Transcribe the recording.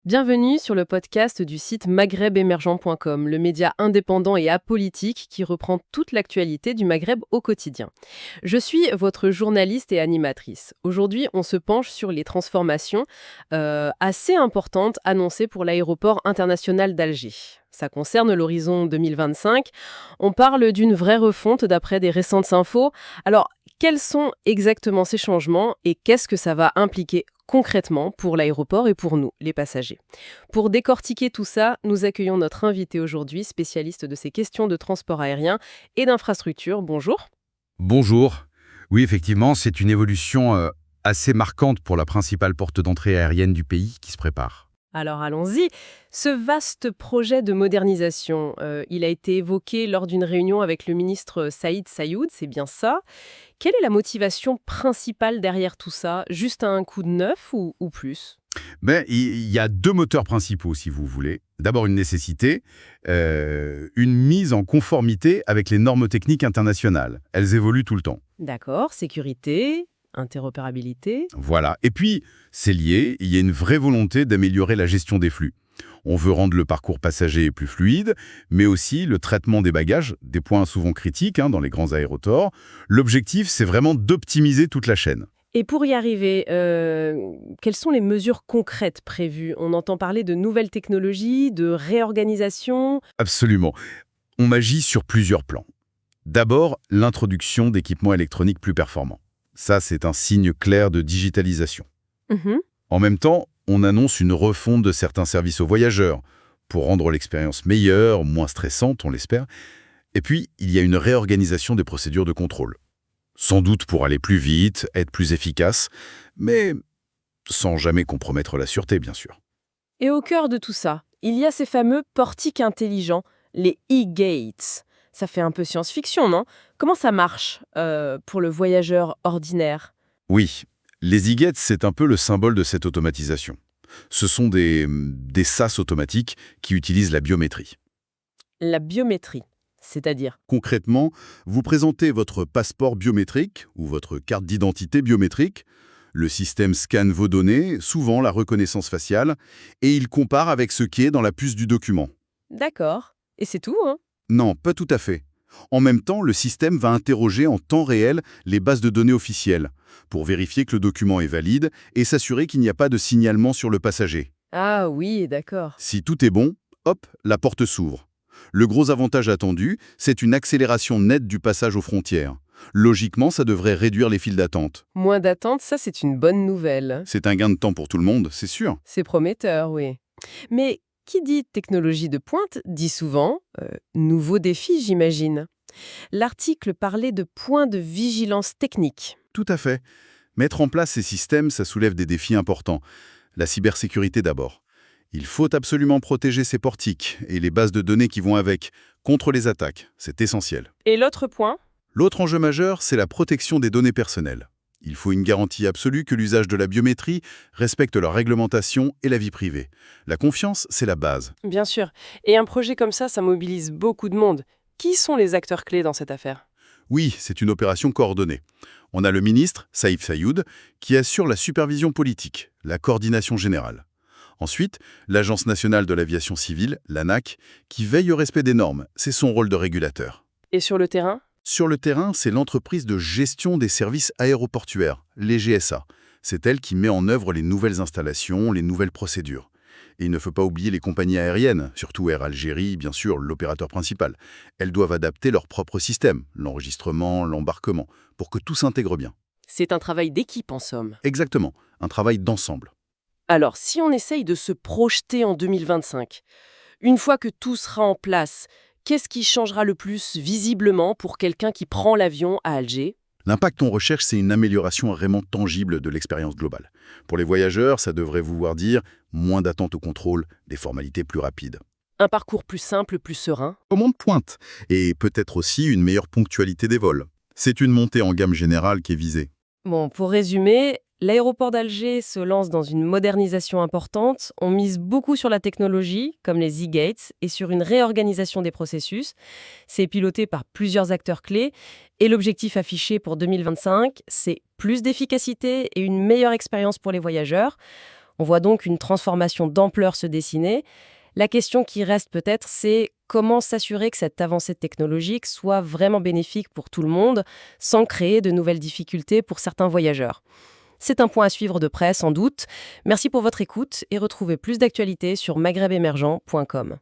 Bienvenue sur le podcast du site maghrebemergent.com, le média indépendant et apolitique qui reprend toute l'actualité du Maghreb au quotidien. Je suis votre journaliste et animatrice. Aujourd'hui, on se penche sur les transformations assez importantes annoncées pour l'aéroport international d'Alger. Ça concerne l'horizon 2025. On parle d'une vraie refonte d'après des récentes infos. Alors, quels sont exactement ces changements et qu'est-ce que ça va impliquer concrètement pour l'aéroport et pour nous, les passagers? Pour décortiquer tout ça, nous accueillons notre invité aujourd'hui, spécialiste de ces questions de transport aérien et d'infrastructure. Bonjour. Bonjour. Oui, effectivement, c'est une évolution assez marquante pour la principale porte d'entrée aérienne du pays qui se prépare. Alors allons-y. Ce vaste projet de modernisation, il a été évoqué lors d'une réunion avec le ministre Saïd Saïoud, c'est bien ça. Quelle est la motivation principale derrière tout ça? Juste un coup de neuf ou plus? Il y a deux moteurs principaux, si vous voulez. D'abord, une nécessité, une mise en conformité avec les normes techniques internationales. Elles évoluent tout le temps. D'accord, sécurité, interopérabilité. Voilà. Et puis, c'est lié, il y a une vraie volonté d'améliorer la gestion des flux. On veut rendre le parcours passager plus fluide, mais aussi le traitement des bagages, des points souvent critiques dans les grands aéroports. L'objectif, c'est vraiment d'optimiser toute la chaîne. Et pour y arriver, quelles sont les mesures concrètes prévues? On entend parler de nouvelles technologies, de réorganisation. Absolument. On agit sur plusieurs plans. D'abord, l'introduction d'équipements électroniques plus performants. Ça, c'est un signe clair de digitalisation. Mhm. En même temps, on annonce une refonte de certains services aux voyageurs pour rendre l'expérience meilleure, moins stressante, on l'espère. Et puis, il y a une réorganisation des procédures de contrôle. Sans doute pour aller plus vite, être plus efficace, mais sans jamais compromettre la sûreté, bien sûr. Et au cœur de tout ça, il y a ces fameux portiques intelligents, les e-gates. Ça fait un peu science-fiction, non? Comment ça marche pour le voyageur ordinaire? Oui, les e-gates, c'est un peu le symbole de cette automatisation. Ce sont des sas automatiques qui utilisent la biométrie. La biométrie, c'est-à-dire? Concrètement, vous présentez votre passeport biométrique ou votre carte d'identité biométrique. Le système scanne vos données, souvent la reconnaissance faciale, et il compare avec ce qui est dans la puce du document. D'accord. Et c'est tout, hein? Non, pas tout à fait. En même temps, le système va interroger en temps réel les bases de données officielles pour vérifier que le document est valide et s'assurer qu'il n'y a pas de signalement sur le passager. Ah oui, d'accord. Si tout est bon, hop, la porte s'ouvre. Le gros avantage attendu, c'est une accélération nette du passage aux frontières. Logiquement, ça devrait réduire les files d'attente. Moins d'attente, ça c'est une bonne nouvelle. C'est un gain de temps pour tout le monde, c'est sûr. C'est prometteur, oui. Mais qui dit technologie de pointe dit souvent nouveaux défis, j'imagine. L'article parlait de points de vigilance technique. Tout à fait. Mettre en place ces systèmes, ça soulève des défis importants. La cybersécurité d'abord. Il faut absolument protéger ces portiques et les bases de données qui vont avec, contre les attaques. C'est essentiel. Et l'autre point? L'autre enjeu majeur, c'est la protection des données personnelles. Il faut une garantie absolue que l'usage de la biométrie respecte leur réglementation et la vie privée. La confiance, c'est la base. Bien sûr. Et un projet comme ça mobilise beaucoup de monde. Qui sont les acteurs clés dans cette affaire? Oui, c'est une opération coordonnée. On a le ministre, Saïd Saïoud, qui assure la supervision politique, la coordination générale. Ensuite, l'Agence nationale de l'aviation civile, l'ANAC, qui veille au respect des normes. C'est son rôle de régulateur. Et sur le terrain? Sur le terrain, c'est l'entreprise de gestion des services aéroportuaires, les GSA. C'est elle qui met en œuvre les nouvelles installations, les nouvelles procédures. Et il ne faut pas oublier les compagnies aériennes, surtout Air Algérie, bien sûr, l'opérateur principal. Elles doivent adapter leur propre système, l'enregistrement, l'embarquement, pour que tout s'intègre bien. C'est un travail d'équipe en somme. Exactement, un travail d'ensemble. Alors, si on essaye de se projeter en 2025, une fois que tout sera en place, qu'est-ce qui changera le plus visiblement pour quelqu'un qui prend l'avion à Alger? L'impact qu'on recherche, c'est une amélioration vraiment tangible de l'expérience globale. Pour les voyageurs, ça devrait vouloir dire moins d'attente au contrôle, des formalités plus rapides. Un parcours plus simple, plus serein? Moment de pointe, et peut-être aussi une meilleure ponctualité des vols. C'est une montée en gamme générale qui est visée. Bon, pour résumer, l'aéroport d'Alger se lance dans une modernisation importante. On mise beaucoup sur la technologie, comme les e-gates, et sur une réorganisation des processus. C'est piloté par plusieurs acteurs clés. Et l'objectif affiché pour 2025, c'est plus d'efficacité et une meilleure expérience pour les voyageurs. On voit donc une transformation d'ampleur se dessiner. La question qui reste peut-être, c'est comment s'assurer que cette avancée technologique soit vraiment bénéfique pour tout le monde, sans créer de nouvelles difficultés pour certains voyageurs. C'est un point à suivre de près, sans doute. Merci pour votre écoute et retrouvez plus d'actualités sur maghrebemergent.com.